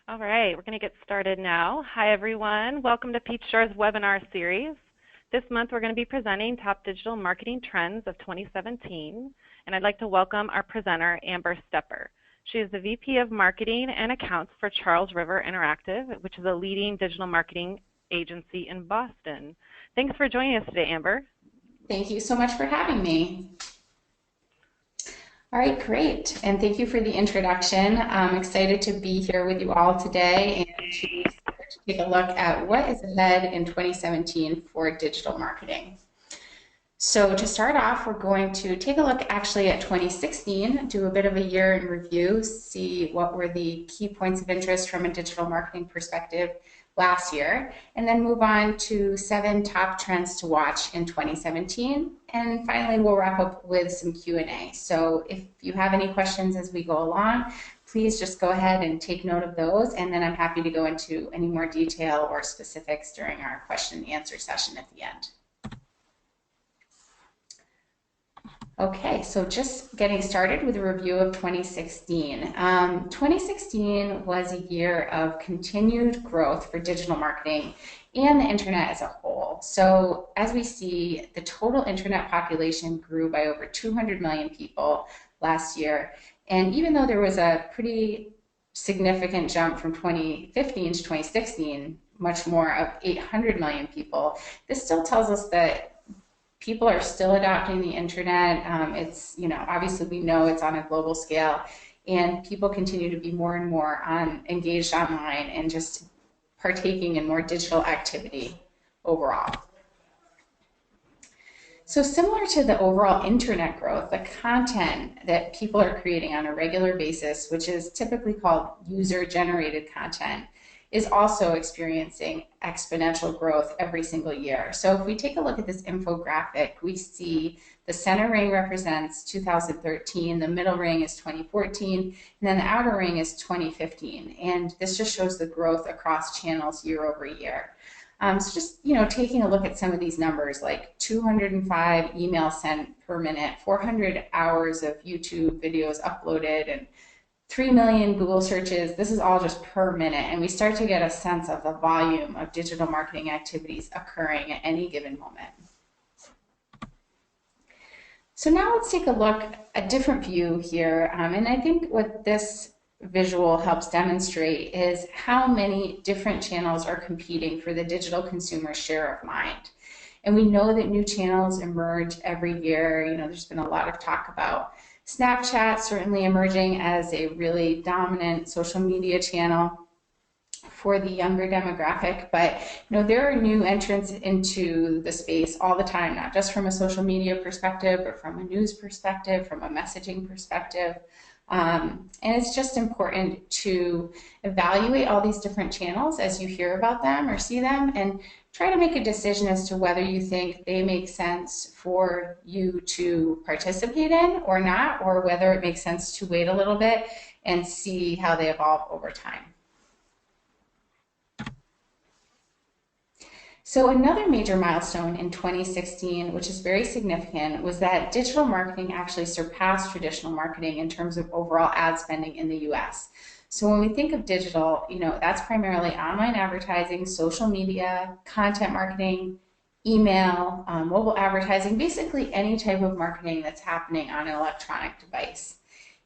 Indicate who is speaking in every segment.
Speaker 1: All right, we're going to get started now. Hi, everyone. Welcome to Peachjar's webinar series. This month, we're going to be presenting Top Digital Marketing Trends of 2017, and I'd like to welcome our presenter, Amber Stepper. She is the VP of Marketing and Accounts for Charles River Interactive, which is a leading digital marketing agency in Boston. Thanks for joining us today, Amber.
Speaker 2: Thank you so much for having me. All right, great. And thank you for the introduction. I'm excited to be here with you all today and to take a look at what is ahead in 2017 for digital marketing. So to start off, we're going to take a look actually at 2016, do a bit of a year in review, see what were the key points of interest from a digital marketing perspective last year, and then move on to 7 top trends to watch in 2017. And finally, we'll wrap up with some Q&A. So if you have any questions as we go along, please just go ahead and take note of those, and then I'm happy to go into any more detail or specifics during our question and answer session at the end. Okay, so just getting started with a review of 2016. 2016 was a year of continued growth for digital marketing and the internet as a whole. So as we see, the total internet population grew by over 200 million people last year. And even though there was a pretty significant jump from 2015 to 2016, much more of 800 million people, this still tells us that people are still adopting the internet. It's, obviously we know it's on a global scale, and people continue to be more and more engaged online and just partaking in more digital activity overall. So similar to the overall internet growth, the content that people are creating on a regular basis, which is typically called user-generated content, is also experiencing exponential growth every single year. So if we take a look at this infographic, we see the center ring represents 2013, the middle ring is 2014, and then the outer ring is 2015. And this just shows the growth across channels year over year. So just, taking a look at some of these numbers, like 205 emails sent per minute, 400 hours of YouTube videos uploaded, and 3 million Google searches. This is all just per minute, and we start to get a sense of the volume of digital marketing activities occurring at any given moment. So now let's take a look, a different view here, and I think what this visual helps demonstrate is how many different channels are competing for the digital consumer share of mind. And we know that new channels emerge every year. There's been a lot of talk about Snapchat certainly emerging as a really dominant social media channel for the younger demographic, but there are new entrants into the space all the time, not just from a social media perspective, but from a news perspective, from a messaging perspective. And it's just important to evaluate all these different channels as you hear about them or see them, and try to make a decision as to whether you think they make sense for you to participate in or not, or whether it makes sense to wait a little bit and see how they evolve over time. So another major milestone in 2016, which is very significant, was that digital marketing actually surpassed traditional marketing in terms of overall ad spending in the US. So when we think of digital, that's primarily online advertising, social media, content marketing, email, mobile advertising, basically any type of marketing that's happening on an electronic device.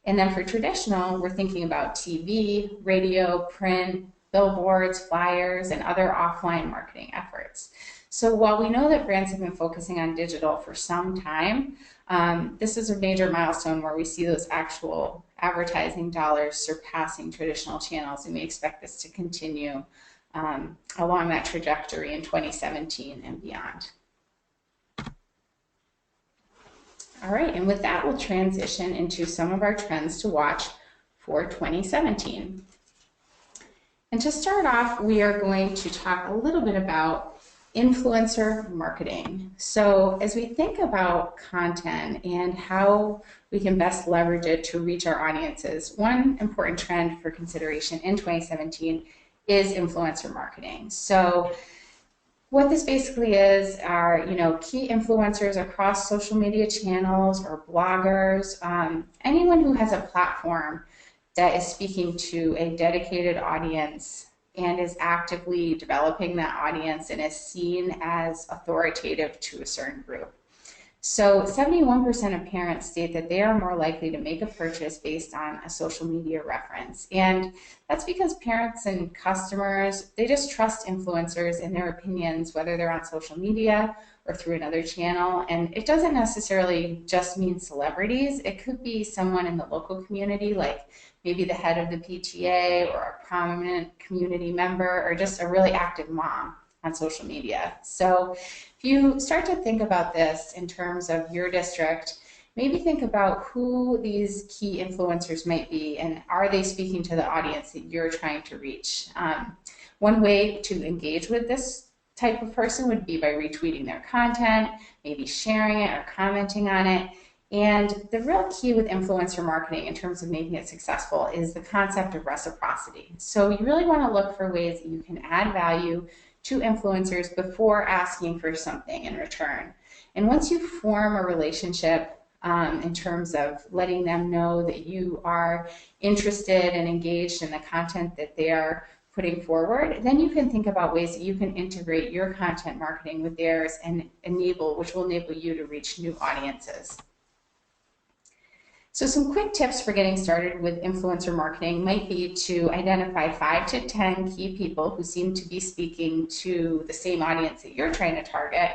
Speaker 2: And then for traditional, we're thinking about TV, radio, print, billboards, flyers, and other offline marketing efforts. So while we know that brands have been focusing on digital for some time, this is a major milestone where we see those actual advertising dollars surpassing traditional channels, and we expect this to continue along that trajectory in 2017 and beyond. All right, and with that, we'll transition into some of our trends to watch for 2017. And to start off, we are going to talk a little bit about influencer marketing. So as we think about content and how we can best leverage it to reach our audiences, one important trend for consideration in 2017 is influencer marketing. So what this basically is are, key influencers across social media channels or bloggers, anyone who has a platform that is speaking to a dedicated audience and is actively developing that audience and is seen as authoritative to a certain group. So 71% of parents state that they are more likely to make a purchase based on a social media reference. And that's because parents and customers, they just trust influencers in their opinions, whether they're on social media or through another channel. And it doesn't necessarily just mean celebrities. It could be someone in the local community, like maybe the head of the PTA or a prominent community member or just a really active mom on social media. So if you start to think about this in terms of your district, maybe think about who these key influencers might be and are they speaking to the audience that you're trying to reach. One way to engage with this type of person would be by retweeting their content, maybe sharing it or commenting on it. And the real key with influencer marketing in terms of making it successful is the concept of reciprocity. So you really want to look for ways that you can add value to influencers before asking for something in return. And once you form a relationship in terms of letting them know that you are interested and engaged in the content that they are putting forward, then you can think about ways that you can integrate your content marketing with theirs and which will enable you to reach new audiences. So some quick tips for getting started with influencer marketing might be to identify 5 to 10 key people who seem to be speaking to the same audience that you're trying to target,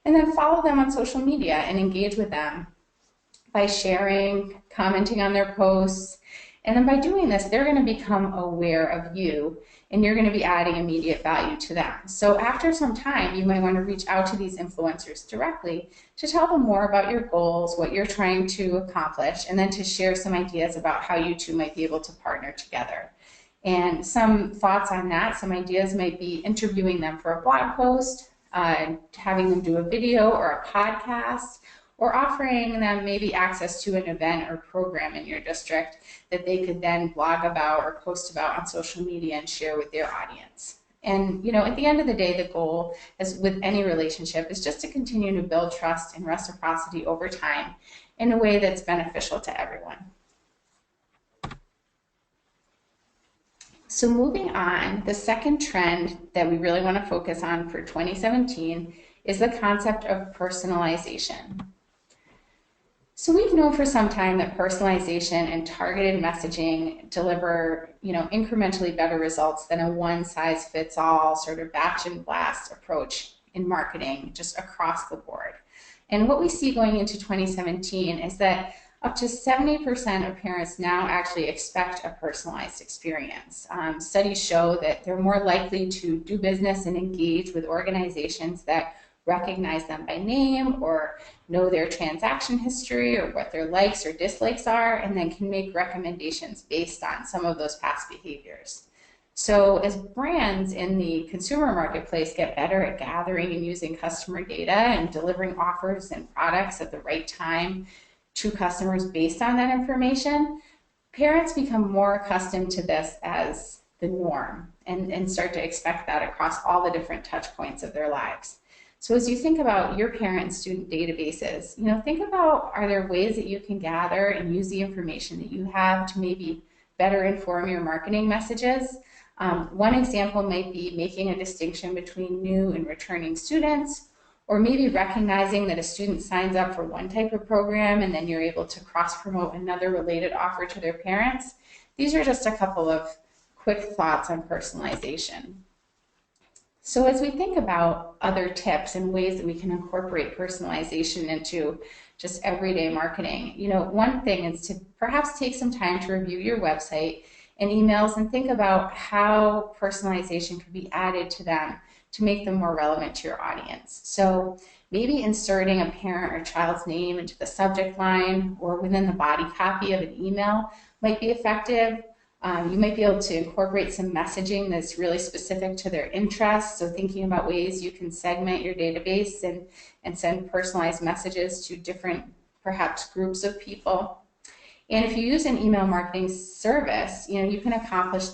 Speaker 2: and then follow them on social media and engage with them by sharing, commenting on their posts. And then by doing this, they're going to become aware of you and you're going to be adding immediate value to them. So after some time, you might want to reach out to these influencers directly to tell them more about your goals, what you're trying to accomplish, and then to share some ideas about how you two might be able to partner together. And some thoughts on that, some ideas might be interviewing them for a blog post, having them do a video or a podcast, or offering them maybe access to an event or program in your district that they could then blog about or post about on social media and share with their audience. And at the end of the day, the goal, as with any relationship, is just to continue to build trust and reciprocity over time in a way that's beneficial to everyone. So moving on, the second trend that we really want to focus on for 2017 is the concept of personalization. So we've known for some time that personalization and targeted messaging deliver, incrementally better results than a one-size-fits-all sort of batch and blast approach in marketing just across the board. And what we see going into 2017 is that up to 70% of parents now actually expect a personalized experience. Studies show that they're more likely to do business and engage with organizations that recognize them by name or know their transaction history or what their likes or dislikes are, and then can make recommendations based on some of those past behaviors. So as brands in the consumer marketplace get better at gathering and using customer data and delivering offers and products at the right time to customers based on that information, parents become more accustomed to this as the norm and start to expect that across all the different touch points of their lives. So as you think about your parent and student databases, think about, are there ways that you can gather and use the information that you have to maybe better inform your marketing messages? One example might be making a distinction between new and returning students, or maybe recognizing that a student signs up for one type of program and then you're able to cross-promote another related offer to their parents. These are just a couple of quick thoughts on personalization. So as we think about other tips and ways that we can incorporate personalization into just everyday marketing, one thing is to perhaps take some time to review your website and emails and think about how personalization could be added to them to make them more relevant to your audience. So maybe inserting a parent or child's name into the subject line or within the body copy of an email might be effective. You might be able to incorporate some messaging that's really specific to their interests. So thinking about ways you can segment your database and send personalized messages to different, perhaps, groups of people. And if you use an email marketing service, you can accomplish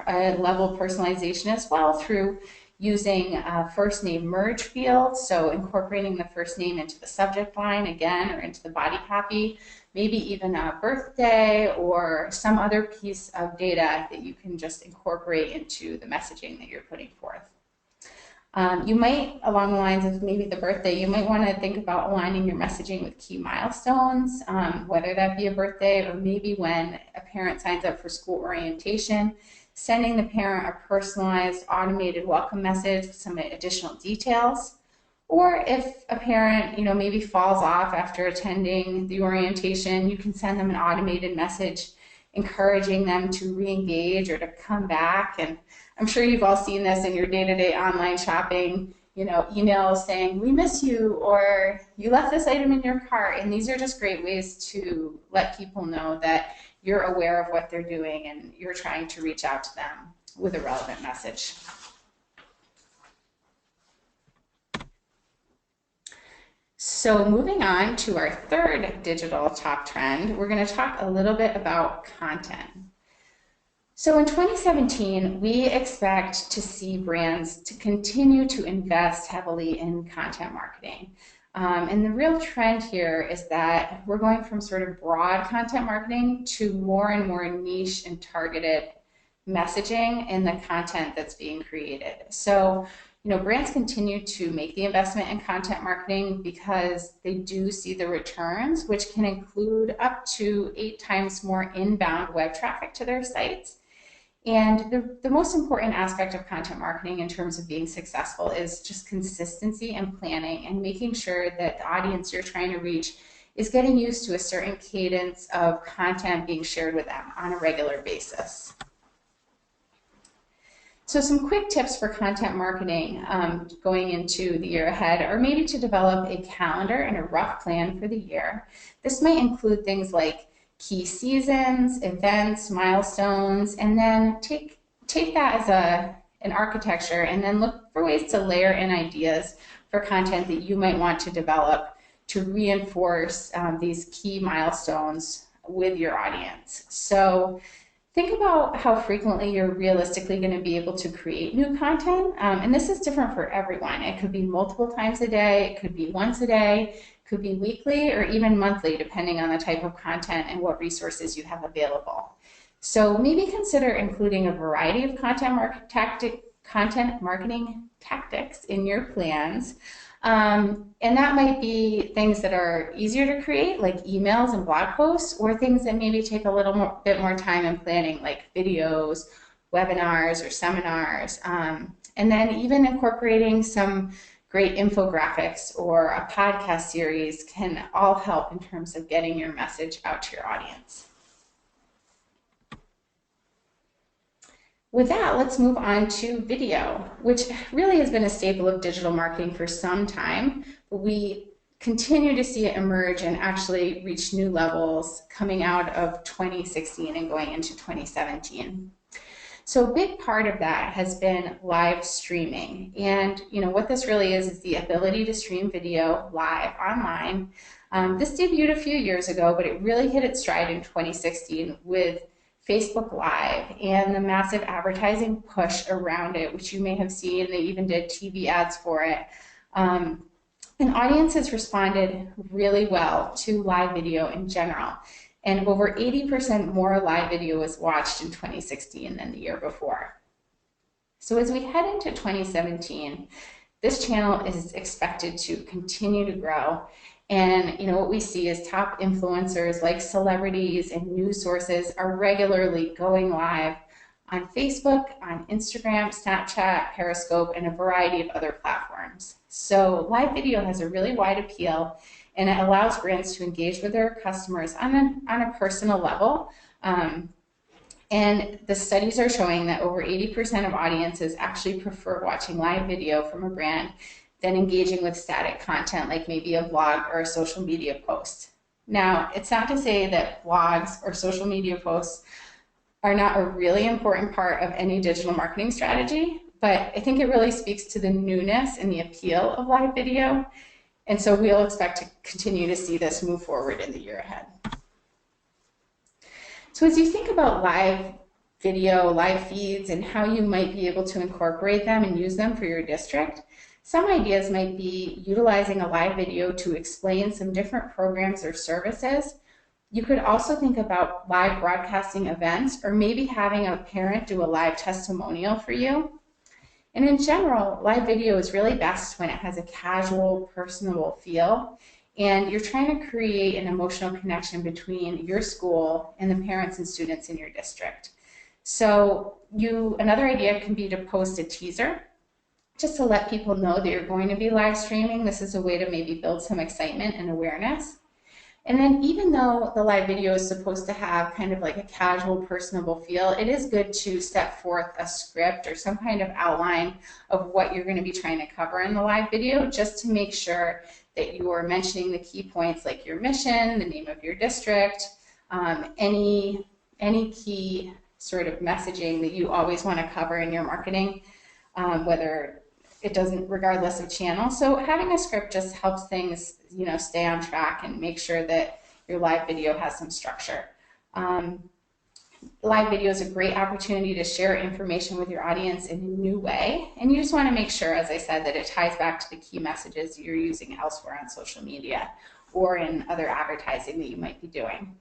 Speaker 2: a level of personalization as well through using a first name merge field, so incorporating the first name into the subject line again or into the body copy, maybe even a birthday or some other piece of data that you can just incorporate into the messaging that you're putting forth. You might, along the lines of maybe the birthday, you might want to think about aligning your messaging with key milestones, whether that be a birthday or maybe when a parent signs up for school orientation, sending the parent a personalized automated welcome message with some additional details. Or if a parent, maybe falls off after attending the orientation, you can send them an automated message encouraging them to re-engage or to come back. And I'm sure you've all seen this in your day-to-day online shopping, emails saying, "We miss you," or "You left this item in your cart." And these are just great ways to let people know that you're aware of what they're doing and you're trying to reach out to them with a relevant message. So moving on to our third digital top trend, we're going to talk a little bit about content. So in 2017, we expect to see brands to continue to invest heavily in content marketing. And the real trend here is that we're going from sort of broad content marketing to more and more niche and targeted messaging in the content that's being created. So, brands continue to make the investment in content marketing because they do see the returns, which can include up to 8 times more inbound web traffic to their sites. And the most important aspect of content marketing in terms of being successful is just consistency and planning and making sure that the audience you're trying to reach is getting used to a certain cadence of content being shared with them on a regular basis. So some quick tips for content marketing going into the year ahead are maybe to develop a calendar and a rough plan for the year. This might include things like key seasons, events, milestones, and then take that as an architecture and then look for ways to layer in ideas for content that you might want to develop to reinforce these key milestones with your audience. So think about how frequently you're realistically going to be able to create new content. And this is different for everyone. It could be multiple times a day, it could be once a day, could be weekly or even monthly, depending on the type of content and what resources you have available. So maybe consider including a variety of content marketing tactics in your plans. And that might be things that are easier to create, like emails and blog posts, or things that maybe take a little bit more time in planning, like videos, webinars, or seminars. And then even incorporating some great infographics or a podcast series can all help in terms of getting your message out to your audience. With that, let's move on to video, which really has been a staple of digital marketing for some time, but we continue to see it emerge and actually reach new levels coming out of 2016 and going into 2017. So a big part of that has been live streaming. And what this really is the ability to stream video live online. This debuted a few years ago, but it really hit its stride in 2016 with Facebook Live and the massive advertising push around it, which you may have seen. They even did TV ads for it. And audiences responded really well to live video in general. And over 80% more live video was watched in 2016 than the year before. So as we head into 2017, this channel is expected to continue to grow. And what we see is top influencers like celebrities and news sources are regularly going live on Facebook, on Instagram, Snapchat, Periscope, and a variety of other platforms. So live video has a really wide appeal, and it allows brands to engage with their customers on a personal level. And the studies are showing that over 80% of audiences actually prefer watching live video from a brand than engaging with static content like maybe a blog or a social media post. Now, it's not to say that blogs or social media posts are not a really important part of any digital marketing strategy, but I think it really speaks to the newness and the appeal of live video. And so we'll expect to continue to see this move forward in the year ahead. So as you think about live video live feeds and how you might be able to incorporate them and use them for your district. Some ideas might be utilizing a live video to explain some different programs or services. You could also think about live broadcasting events, or maybe having a parent do a live testimonial for you. And in general, live video is really best when it has a casual, personable feel, and you're trying to create an emotional connection between your school and the parents and students in your district. So another idea can be to post a teaser just to let people know that you're going to be live streaming. This is a way to maybe build some excitement and awareness. And then even though the live video is supposed to have kind of like a casual, personable feel, it is good to set forth a script or some kind of outline of what you're going to be trying to cover in the live video, just to make sure that you are mentioning the key points like your mission, the name of your district, any key sort of messaging that you always want to cover in your marketing, regardless of channel. So having a script just helps things, stay on track and make sure that your live video has some structure. Live video is a great opportunity to share information with your audience in a new way, and you just want to make sure, as I said, that it ties back to the key messages you're using elsewhere on social media or in other advertising that you might be doing.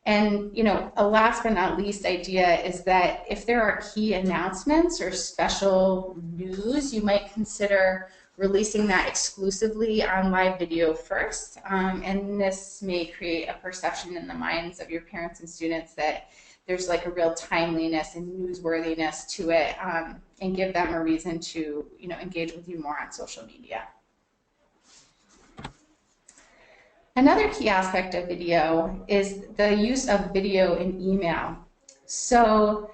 Speaker 2: And, a last but not least idea is that if there are key announcements or special news, you might consider releasing that exclusively on live video first. And this may create a perception in the minds of your parents and students that there's like a real timeliness and newsworthiness to it, and give them a reason to, engage with you more on social media. Another key aspect of video is the use of video in email. So,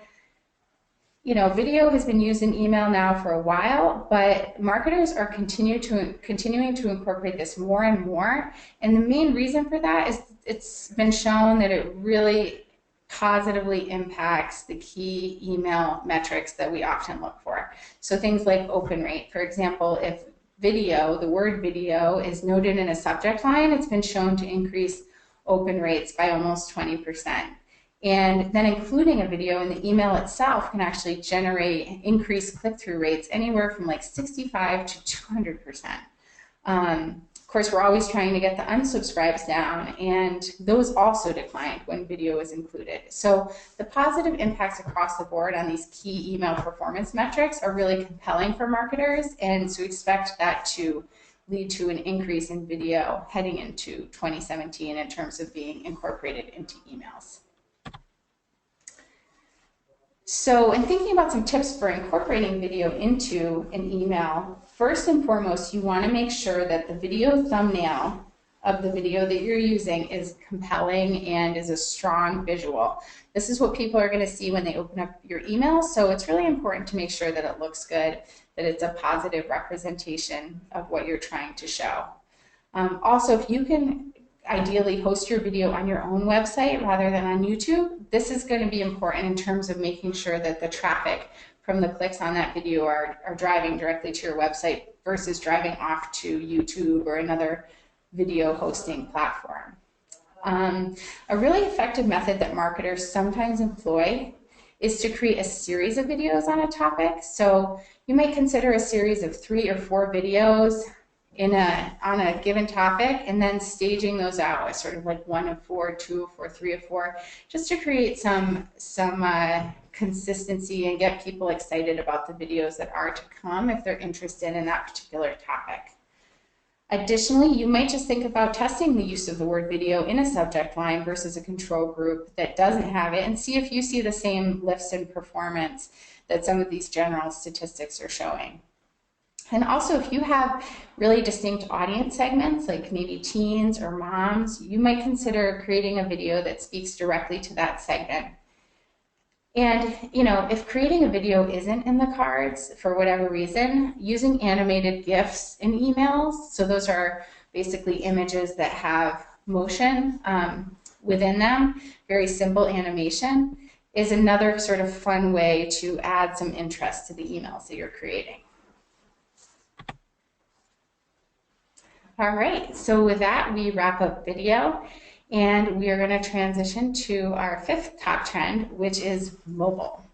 Speaker 2: video has been used in email now for a while, but marketers are continuing to incorporate this more and more. And the main reason for that is it's been shown that it really positively impacts the key email metrics that we often look for. So things like open rate. For example, if video, the word video, is noted in a subject line, it's been shown to increase open rates by almost 20%. And then including a video in the email itself can actually generate increased click-through rates anywhere from like 65 to 200%. Of course, we're always trying to get the unsubscribes down, and those also declined when video is included. So the positive impacts across the board on these key email performance metrics are really compelling for marketers, and so expect that to lead to an increase in video heading into 2017 in terms of being incorporated into emails. So in thinking about some tips for incorporating video into an email, first and foremost, you want to make sure that the video thumbnail of the video that you're using is compelling and is a strong visual. This is what people are going to see when they open up your email, so it's really important to make sure that it looks good, that it's a positive representation of what you're trying to show. Also, if you can ideally host your video on your own website rather than on YouTube, this is going to be important in terms of making sure that the traffic from the clicks on that video are driving directly to your website versus driving off to YouTube or another video hosting platform. A really effective method that marketers sometimes employ is to create a series of videos on a topic. So you might consider a series of 3 or 4 videos on a given topic, and then staging those out as sort of like 1 of 4, 2 of 4, 3 of 4, just to create some consistency and get people excited about the videos that are to come if they're interested in that particular topic. Additionally, you might just think about testing the use of the word video in a subject line versus a control group that doesn't have it, and see if you see the same lifts in performance that some of these general statistics are showing. And also, if you have really distinct audience segments, like maybe teens or moms, you might consider creating a video that speaks directly to that segment. And, if creating a video isn't in the cards for whatever reason, using animated GIFs in emails, so those are basically images that have motion within them, very simple animation, is another sort of fun way to add some interest to the emails that you're creating. All right, so with that, we wrap up video. And we are going to transition to our fifth top trend, which is mobile.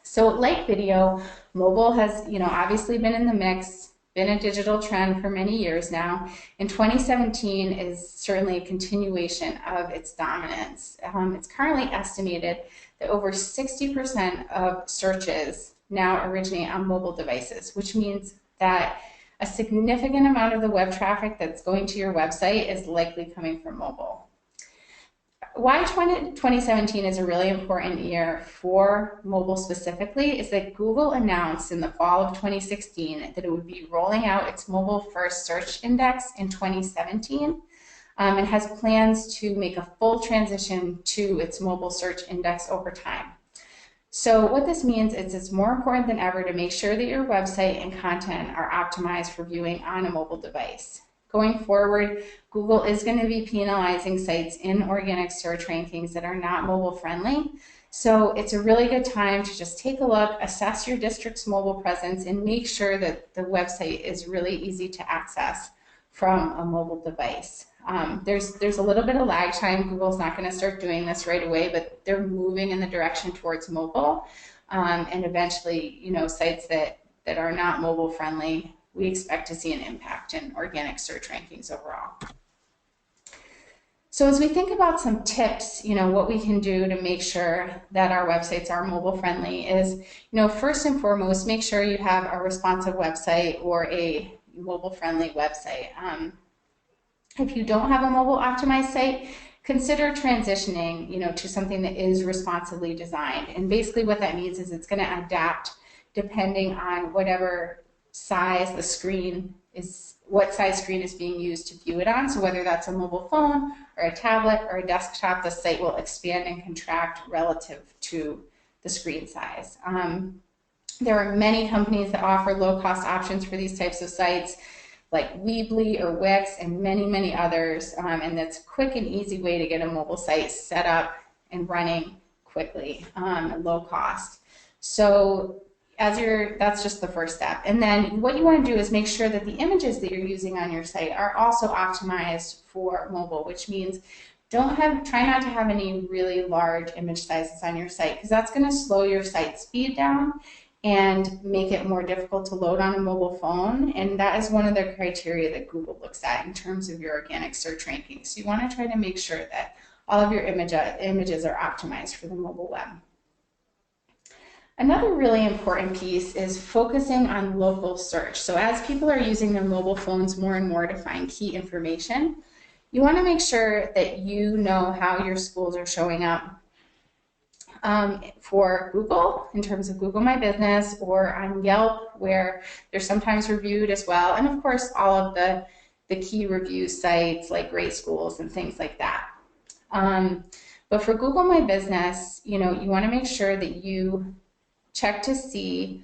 Speaker 2: So like video, mobile has, obviously been in the mix, been a digital trend for many years now, and 2017 is certainly a continuation of its dominance. It's currently estimated that over 60% of searches now originate on mobile devices, which means that a significant amount of the web traffic that's going to your website is likely coming from mobile. Why 2017 is a really important year for mobile specifically is that Google announced in the fall of 2016 that it would be rolling out its mobile first search index in 2017 and has plans to make a full transition to its mobile search index over time. So what this means is it's more important than ever to make sure that your website and content are optimized for viewing on a mobile device. Going forward, Google is going to be penalizing sites in organic search rankings that are not mobile friendly. So it's a really good time to just take a look, assess your district's mobile presence, and make sure that the website is really easy to access from a mobile device. There's a little bit of lag time. Google's not going to start doing this right away, but they're moving in the direction towards mobile. And eventually, sites that are not mobile friendly, we expect to see an impact in organic search rankings overall. So as we think about some tips, what we can do to make sure that our websites are mobile friendly is, first and foremost, make sure you have a responsive website or a mobile friendly website. If you don't have a mobile optimized site, consider transitioning, to something that is responsively designed. And basically what that means is it's going to adapt depending on whatever size the screen is, what size screen is being used to view it on. So whether that's a mobile phone or a tablet or a desktop, the site will expand and contract relative to the screen size. There are many companies that offer low-cost options for these types of sites, like Weebly or Wix and many, many others. And that's a quick and easy way to get a mobile site set up and running quickly at low cost. So that's just the first step. And then what you want to do is make sure that the images that you're using on your site are also optimized for mobile, which means try not to have any really large image sizes on your site, because that's going to slow your site speed down and make it more difficult to load on a mobile phone. And that is one of the criteria that Google looks at in terms of your organic search rankings. So you want to try to make sure that all of your images are optimized for the mobile web. Another really important piece is focusing on local search. So as people are using their mobile phones more and more to find key information, you want to make sure that you know how your schools are showing up for Google in terms of Google My Business, or on Yelp, where they're sometimes reviewed as well, and of course all of the key review sites like Great Schools and things like that. But for Google My Business, you want to make sure that you check to see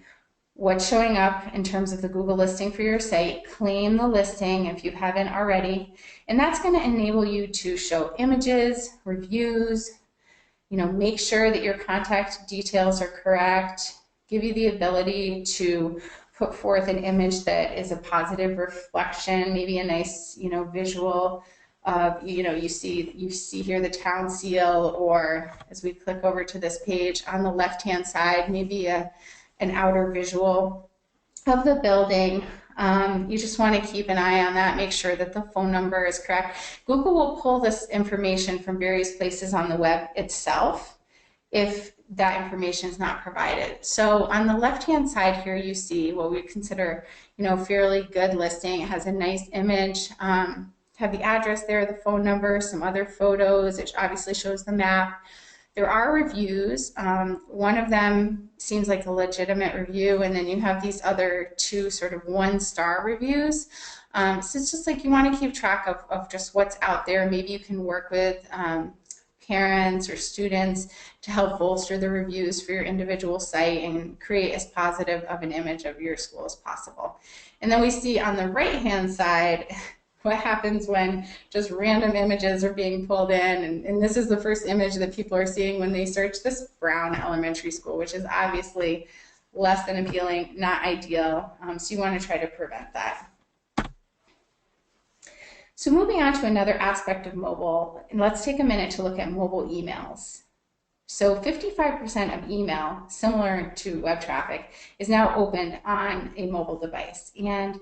Speaker 2: what's showing up in terms of the Google listing for your site. Claim the listing if you haven't already, and that's going to enable you to show images, reviews, make sure that your contact details are correct, give you the ability to put forth an image that is a positive reflection, maybe a nice, visual of, you see here the town seal, or as we click over to this page on the left-hand side, maybe an outer visual of the building. You just want to keep an eye on that, make sure that the phone number is correct. Google will pull this information from various places on the web itself if that information is not provided. So on the left-hand side here, you see what we consider, fairly good listing. It has a nice image, have the address there, the phone number, some other photos. It obviously shows the map. There are reviews. One of them seems like a legitimate review, and then you have these other two sort of one-star reviews. So it's just like you want to keep track of just what's out there. Maybe you can work with parents or students to help bolster the reviews for your individual site and create as positive of an image of your school as possible. And then we see on the right-hand side what happens when just random images are being pulled in. And this is the first image that people are seeing when they search this Brown Elementary School, which is obviously less than appealing, not ideal. So you want to try to prevent that. So moving on to another aspect of mobile, and let's take a minute to look at mobile emails. So 55% of email, similar to web traffic, is now opened on a mobile device. And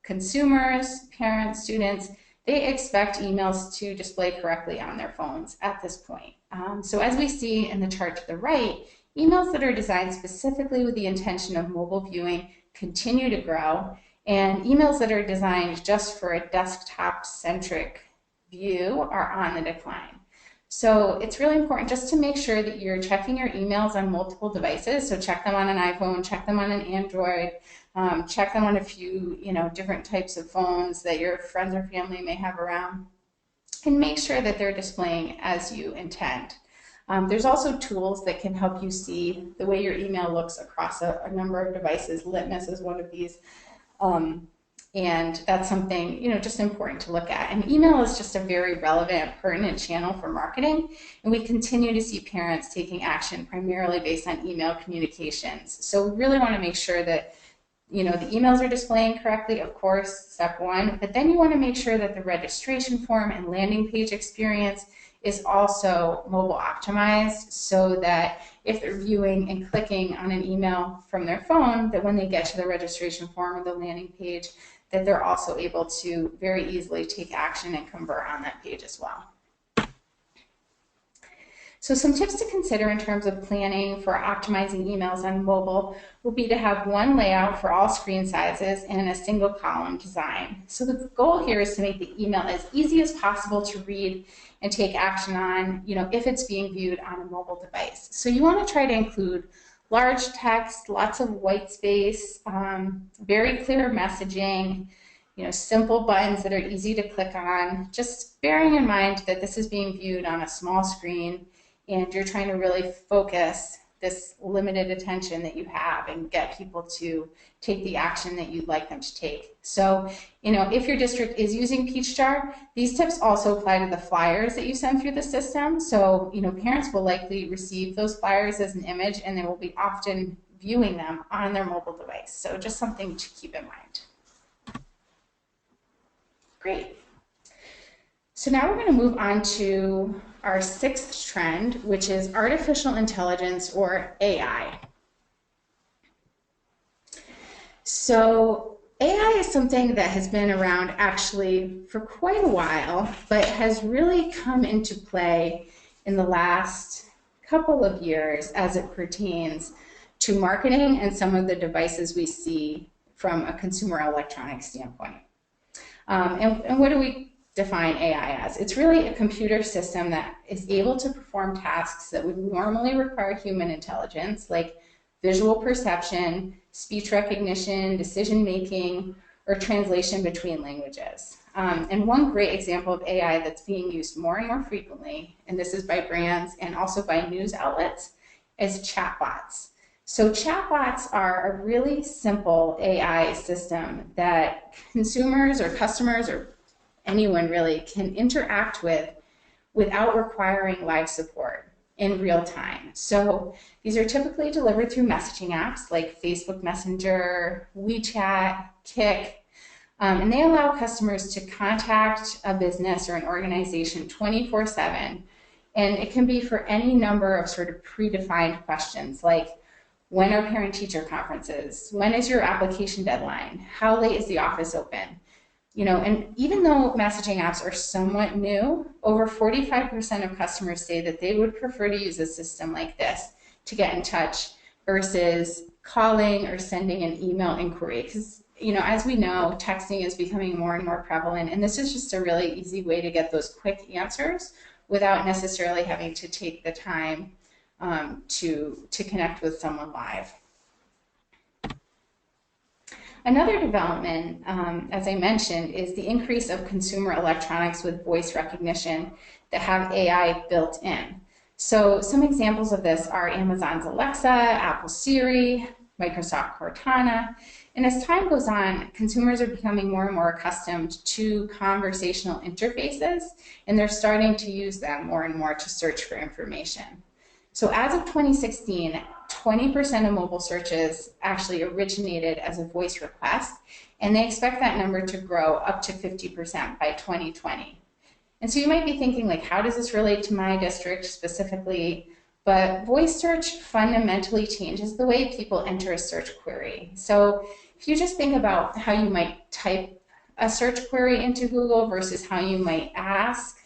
Speaker 2: consumers, parents, students, they expect emails to display correctly on their phones at this point. So as we see in the chart to the right, emails that are designed specifically with the intention of mobile viewing continue to grow, and emails that are designed just for a desktop-centric view are on the decline. So it's really important just to make sure that you're checking your emails on multiple devices. So check them on an iPhone, check them on an Android, check them on a few, different types of phones that your friends or family may have around, and make sure that they're displaying as you intend. There's also tools that can help you see the way your email looks across a number of devices. Litmus is one of these. And that's something, just important to look at. And email is just a very relevant, pertinent channel for marketing. And we continue to see parents taking action primarily based on email communications. So we really want to make sure that, the emails are displaying correctly, of course, step one. But then you want to make sure that the registration form and landing page experience is also mobile optimized, so that if they're viewing and clicking on an email from their phone, that when they get to the registration form or the landing page, that they're also able to very easily take action and convert on that page as well. So some tips to consider in terms of planning for optimizing emails on mobile will be to have one layout for all screen sizes and a single column design. So the goal here is to make the email as easy as possible to read and take action on, if it's being viewed on a mobile device. So you want to try to include large text, lots of white space, very clear messaging, simple buttons that are easy to click on, just bearing in mind that this is being viewed on a small screen and you're trying to really focus this limited attention that you have and get people to take the action that you'd like them to take. So, if your district is using Peachjar, these tips also apply to the flyers that you send through the system. So, parents will likely receive those flyers as an image and they will be often viewing them on their mobile device. So just something to keep in mind. Great. So now we're going to move on to our sixth trend, which is artificial intelligence, or AI. So AI is something that has been around actually for quite a while, but has really come into play in the last couple of years as it pertains to marketing and some of the devices we see from a consumer electronics standpoint. And what do we define AI as? It's really a computer system that is able to perform tasks that would normally require human intelligence, like visual perception, speech recognition, decision making, or translation between languages. And one great example of AI that's being used more and more frequently, and this is by brands and also by news outlets, is chatbots. So chatbots are a really simple AI system that consumers or customers or anyone really can interact with without requiring live support in real time. So these are typically delivered through messaging apps like Facebook Messenger, WeChat, Kik, and they allow customers to contact a business or an organization 24/7. And it can be for any number of sort of predefined questions like, when are parent-teacher conferences? When is your application deadline? How late is the office open? And even though messaging apps are somewhat new, over 45% of customers say that they would prefer to use a system like this to get in touch versus calling or sending an email inquiry. Because, as we know, texting is becoming more and more prevalent, and this is just a really easy way to get those quick answers without necessarily having to take the time to connect with someone live. Another development, as I mentioned, is the increase of consumer electronics with voice recognition that have AI built in. So some examples of this are Amazon's Alexa, Apple Siri, Microsoft Cortana. And as time goes on, consumers are becoming more and more accustomed to conversational interfaces, and they're starting to use them more and more to search for information. So as of 2016, 20% of mobile searches actually originated as a voice request, and they expect that number to grow up to 50% by 2020. And so you might be thinking, like, how does this relate to my district specifically? But voice search fundamentally changes the way people enter a search query. So if you just think about how you might type a search query into Google versus how you might ask,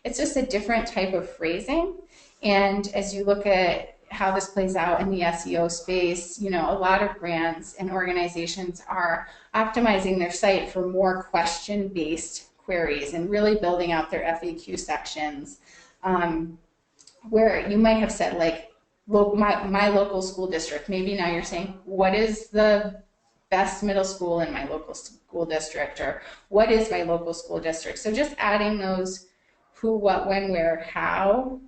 Speaker 2: it's just a different type of phrasing. And as you look at how this plays out in the SEO space, a lot of brands and organizations are optimizing their site for more question-based queries and really building out their FAQ sections, where you might have said, like, my local school district. Maybe now you're saying, what is the best middle school in my local school district, or what is my local school district? So just adding those who, what, when, where, how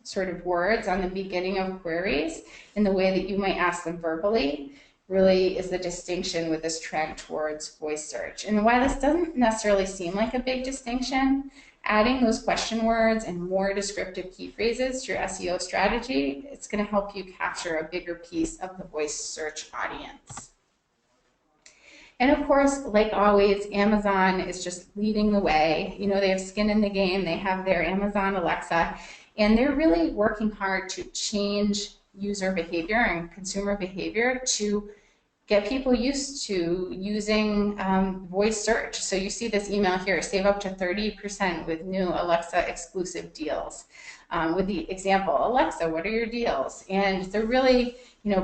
Speaker 2: sort of words on the beginning of queries in the way that you might ask them verbally really is the distinction with this trend towards voice search. And while this doesn't necessarily seem like a big distinction, adding those question words and more descriptive key phrases to your SEO strategy, it's going to help you capture a bigger piece of the voice search audience. And of course, like always, Amazon is just leading the way. They have skin in the game. They have their Amazon Alexa, and they're really working hard to change user behavior and consumer behavior to get people used to using voice search. So you see this email here, save up to 30% with new Alexa exclusive deals. With the example, Alexa, what are your deals? And they're really,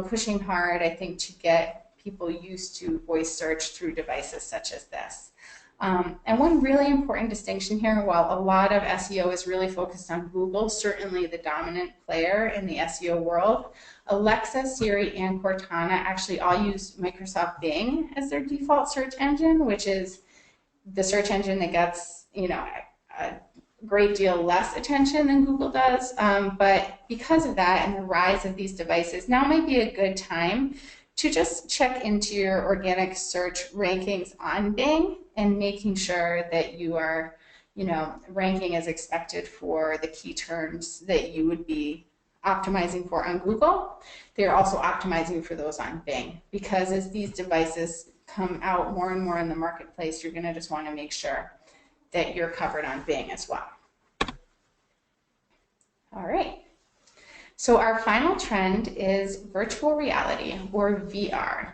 Speaker 2: pushing hard, I think, to get people used to voice search through devices such as this. And one really important distinction here, while a lot of SEO is really focused on Google, certainly the dominant player in the SEO world, Alexa, Siri, and Cortana actually all use Microsoft Bing as their default search engine, which is the search engine that gets, a great deal less attention than Google does. But because of that and the rise of these devices, now might be a good time to just check into your organic search rankings on Bing and making sure that you are, ranking as expected for the key terms that you would be optimizing for on Google. They're also optimizing for those on Bing, because as these devices come out more and more in the marketplace, you're going to just want to make sure that you're covered on Bing as well. All right. So our final trend is virtual reality, or VR.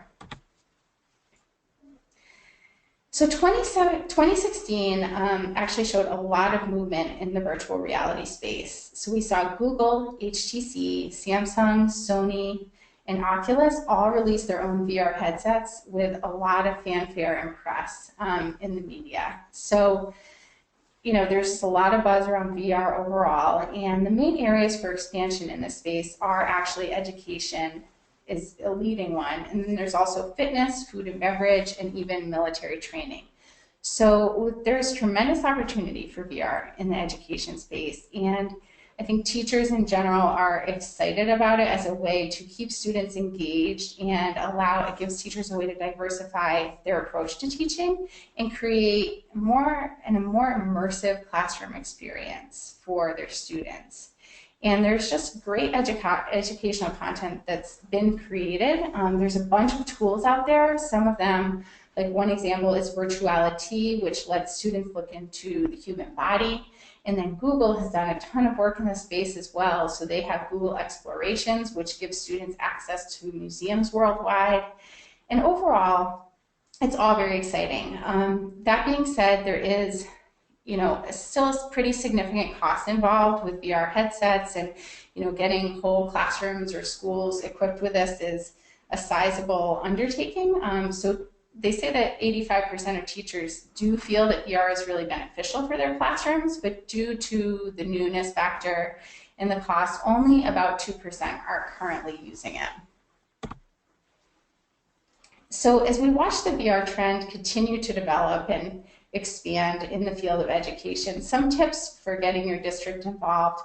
Speaker 2: So 2016 actually showed a lot of movement in the virtual reality space. So we saw Google, HTC, Samsung, Sony, and Oculus all release their own VR headsets with a lot of fanfare and press in the media. So there's a lot of buzz around VR overall, and the main areas for expansion in this space are actually education is a leading one, and then there's also fitness, food and beverage, and even military training. So there's tremendous opportunity for VR in the education space, and I think teachers in general are excited about it as a way to keep students engaged and it gives teachers a way to diversify their approach to teaching and create a more immersive classroom experience for their students. And there's just great educational content that's been created. There's a bunch of tools out there. Some of them, like one example is Virtuality, which lets students look into the human body. And then Google has done a ton of work in this space as well. So they have Google Explorations, which gives students access to museums worldwide. And overall, it's all very exciting. That being said, there is still a pretty significant cost involved with VR headsets, and getting whole classrooms or schools equipped with this is a sizable undertaking. So they say that 85% of teachers do feel that VR is really beneficial for their classrooms, but due to the newness factor and the cost, only about 2% are currently using it. So as we watch the VR trend continue to develop and expand in the field of education, some tips for getting your district involved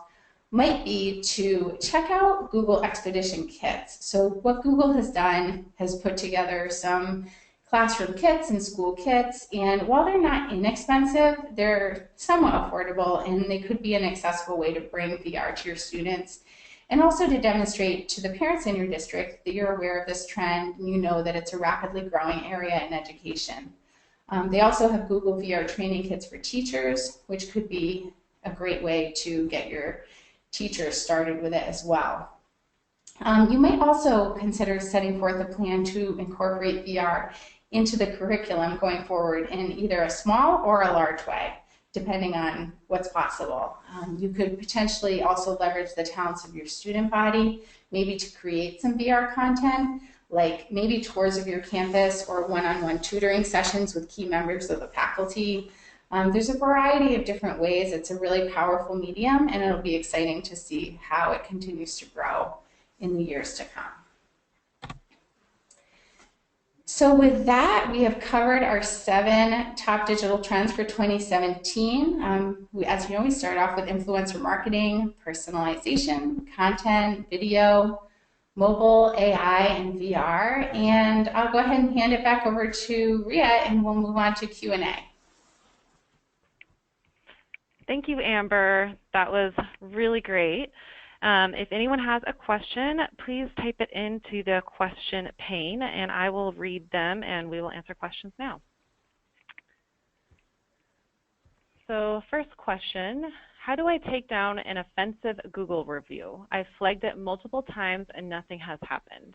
Speaker 2: might be to check out Google Expedition kits. So what Google has done has put together some classroom kits and school kits, and while they're not inexpensive, they're somewhat affordable, and they could be an accessible way to bring VR to your students and also to demonstrate to the parents in your district that you're aware of this trend and you know that it's a rapidly growing area in education. They also have Google VR training kits for teachers, which could be a great way to get your teachers started with it as well. You might also consider setting forth a plan to incorporate VR into the curriculum going forward in either a small or a large way, depending on what's possible. You could potentially also leverage the talents of your student body, maybe to create some VR content, like maybe tours of your campus or one-on-one tutoring sessions with key members of the faculty. There's a variety of different ways. It's a really powerful medium, and it'll be exciting to see how it continues to grow in the years to come. So with that, we have covered our 7 top digital trends for 2017. As you know, we start off with influencer marketing, personalization, content, video, mobile, AI, and VR. And I'll go ahead and hand it back over to Ria, and we'll move on to Q&A.
Speaker 1: Thank you, Amber. That was really great. If anyone has a question, please type it into the question pane, and I will read them, and we will answer questions now. So first question, how do I take down an offensive Google review? I've flagged it multiple times, and nothing has happened.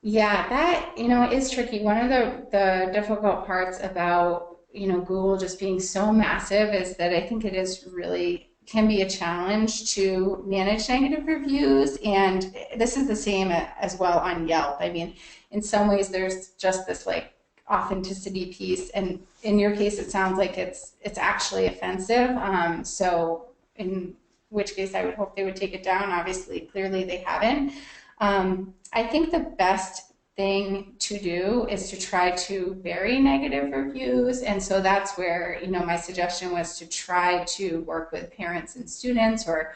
Speaker 2: Yeah, that, is tricky. One of the difficult parts about, Google just being so massive is that I think it is really can be a challenge to manage negative reviews, and this is the same as well on Yelp. I mean, in some ways there's just this like authenticity piece, and in your case it sounds like it's actually offensive, so in which case I would hope they would take it down. Obviously, clearly they haven't. I think the best thing to do is to try to bury negative reviews, and so that's where my suggestion was to try to work with parents and students, or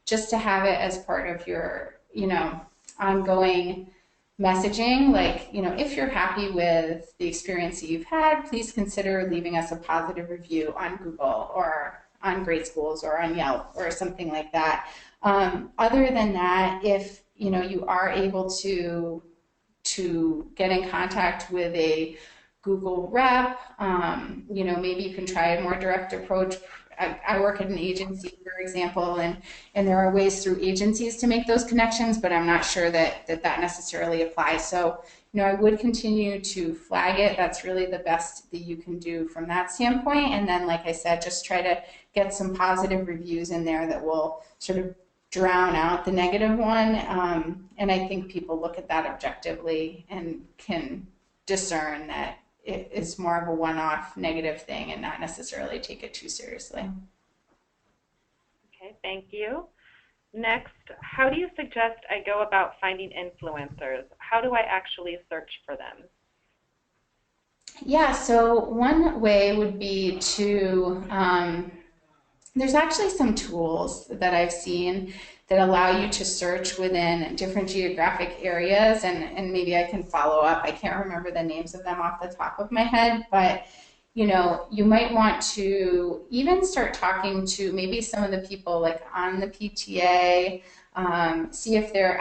Speaker 2: just to have it as part of your ongoing messaging, like if you're happy with the experience that you've had, please consider leaving us a positive review on Google or on Great Schools or on Yelp or something like that. Other than that, if you are able to get in contact with a Google rep, maybe you can try a more direct approach. I work at an agency, for example, and there are ways through agencies to make those connections, but I'm not sure that necessarily applies. So, I would continue to flag it. That's really the best that you can do from that standpoint. And then, like I said, just try to get some positive reviews in there that will sort of drown out the negative one. And I think people look at that objectively and can discern that it is more of a one-off negative thing and not necessarily take it too seriously.
Speaker 1: Okay, thank you. Next, how do you suggest I go about finding influencers? How do I actually search for them?
Speaker 2: Yeah, so one way would be to, there's actually some tools that I've seen that allow you to search within different geographic areas, and maybe I can follow up. I can't remember the names of them off the top of my head, but you might want to even start talking to maybe some of the people like on the PTA, ask if there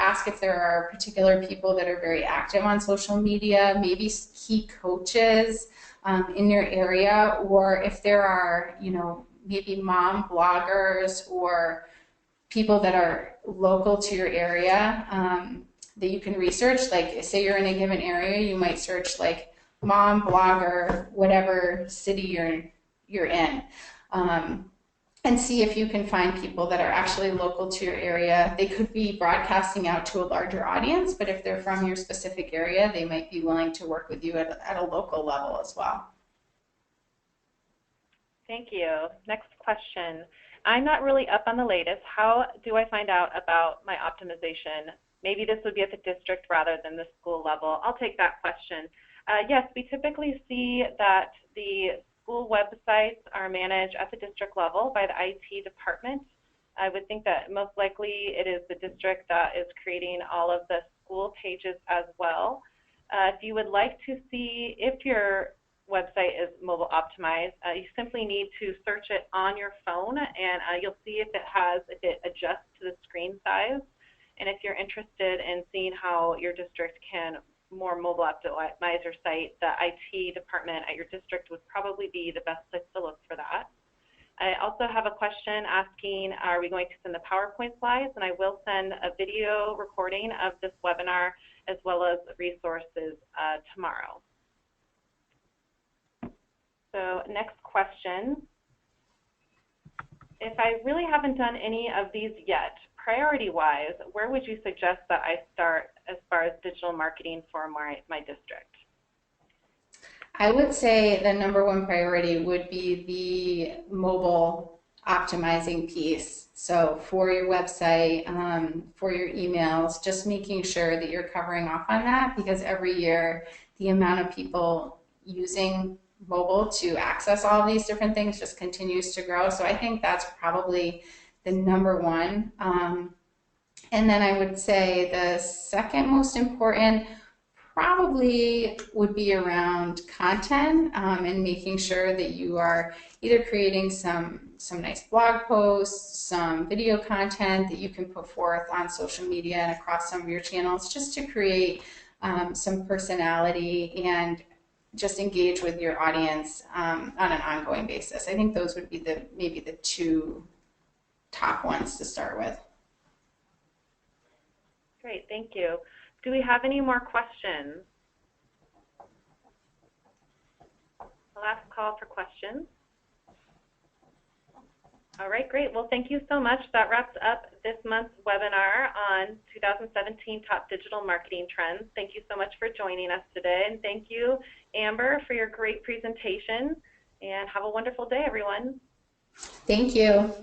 Speaker 2: are particular people that are very active on social media, maybe key coaches in your area, or if there are, maybe mom bloggers or people that are local to your area that you can research. Like, say you're in a given area, you might search like mom blogger, whatever city you're in, and see if you can find people that are actually local to your area. They could be broadcasting out to a larger audience, but if they're from your specific area, they might be willing to work with you at a local level as well.
Speaker 1: Thank you. Next question. I'm not really up on the latest. How do I find out about my optimization? Maybe this would be at the district rather than the school level. I'll take that question. Yes, we typically see that the school websites are managed at the district level by the IT department. I would think that most likely it is the district that is creating all of the school pages as well. If you would like to see if your website is mobile optimized. You simply need to search it on your phone, and you'll see if it adjusts to the screen size. And if you're interested in seeing how your district can more mobile optimize your site, the IT department at your district would probably be the best place to look for that. I also have a question asking, are we going to send the PowerPoint slides? And I will send a video recording of this webinar as well as resources tomorrow. So next question. If I really haven't done any of these yet, priority-wise, where would you suggest that I start as far as digital marketing for my district?
Speaker 2: I would say the number one priority would be the mobile optimizing piece. So for your website, for your emails, just making sure that you're covering off on that, because every year the amount of people using mobile to access all of these different things just continues to grow. So I think that's probably the number one. And then I would say the second most important probably would be around content, and making sure that you are either creating some nice blog posts, some video content that you can put forth on social media and across some of your channels, just to create some personality and just engage with your audience on an ongoing basis. I think those would be maybe the two top ones to start with.
Speaker 1: Great, thank you. Do we have any more questions? Last call for questions. All right, great. Well, thank you so much. That wraps up this month's webinar on 2017 Top Digital Marketing Trends. Thank you so much for joining us today. And thank you, Amber, for your great presentation. And have a wonderful day, everyone.
Speaker 2: Thank you.